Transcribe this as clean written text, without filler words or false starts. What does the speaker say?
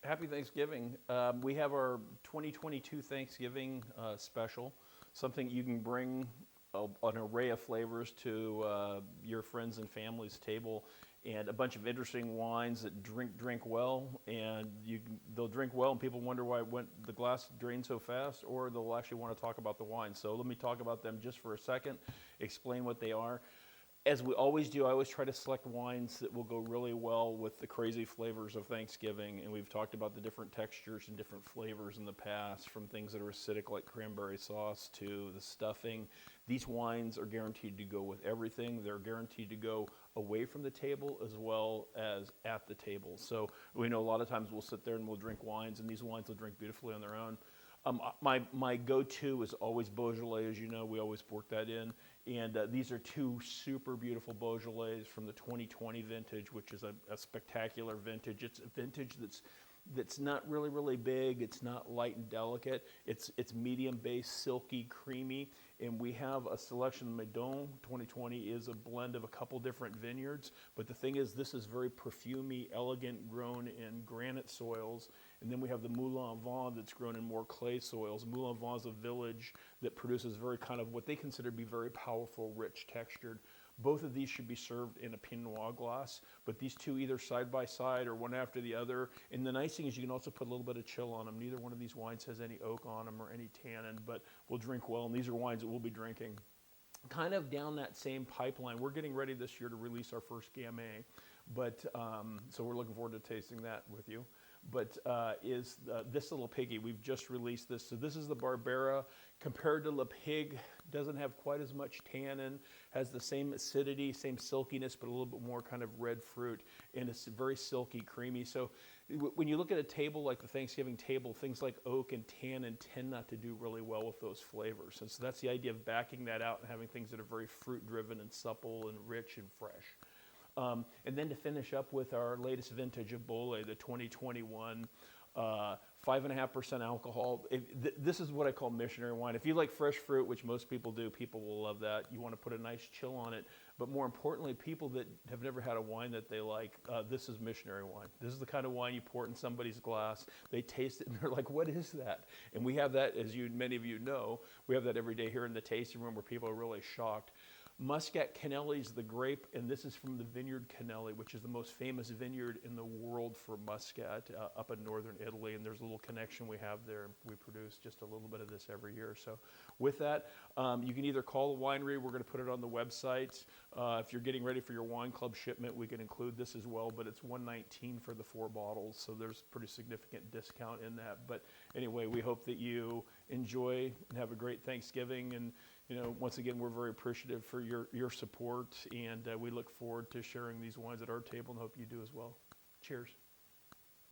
Happy Thanksgiving. We have our 2022 Thanksgiving special, something you can bring an array of flavors to your friends and family's table, and a bunch of interesting wines that drink well, and they'll drink well, and people wonder why the glass drained so fast, or they'll actually want to talk about the wine. So let me talk about them just for a second, explain what they are. As we always do, I always try to select wines that will go really well with the crazy flavors of Thanksgiving. And we've talked about the different textures and different flavors in the past, from things that are acidic like cranberry sauce to the stuffing. These wines are guaranteed to go with everything. They're guaranteed to go away from the table as well as at the table. So we know a lot of times we'll sit there and we'll drink wines, and these wines will drink beautifully on their own. My go-to is always Beaujolais, as you know. We always work that in. And these are two super beautiful Beaujolais from the 2020 vintage, which is a spectacular vintage. It's a vintage that's not really big. It's not light and delicate. It's medium base, silky, creamy. And we have a selection. Meudon 2020 is a blend of a couple different vineyards. But the thing is, this is very perfumey, elegant, grown in granite soils. And then we have the Moulin Vent that's grown in more clay soils. Moulin Vent is a village that produces very kind of what they consider to be very powerful, rich, textured. Both of these should be served in a Pinot Noir glass, but these two either side by side or one after the other. And the nice thing is you can also put a little bit of chill on them. Neither one of these wines has any oak on them or any tannin, but will drink well. And these are wines that we'll be drinking. Kind of down that same pipeline, we're getting ready this year to release our first Gamay, but so we're looking forward to tasting that with you. But this little piggy, we've just released this. So this is the Barbera. Compared to Le Pig, doesn't have quite as much tannin, has the same acidity, same silkiness, but a little bit more kind of red fruit, and it's very silky, creamy. So when you look at a table like the Thanksgiving table, things like oak and tannin tend not to do really well with those flavors. And so that's the idea of backing that out and having things that are very fruit-driven and supple and rich and fresh. And then to finish up with our latest vintage of Beaujolais, the 2021, 5.5% alcohol. This is what I call missionary wine. If you like fresh fruit, which most people do, people will love that. You want to put a nice chill on it. But more importantly, people that have never had a wine that they like, this is missionary wine. This is the kind of wine you pour it in somebody's glass. They taste it and they're like, what is that? And we have that, as many of you know, we have that every day here in the tasting room where people are really shocked. Muscat Canelli is the grape, and this is from the vineyard Canelli, which is the most famous vineyard in the world for Muscat up in northern Italy, and there's a little connection we have there. We produce just a little bit of this every year. So with that, you can either call the winery. We're going to put it on the website. If you're getting ready for your wine club shipment, we can include this as well, but it's $119 for the 4 bottles, so there's pretty significant discount in that. But anyway, we hope that you enjoy and have a great Thanksgiving, and once again, we're very appreciative for your support, and we look forward to sharing these wines at our table and hope you do as well. Cheers.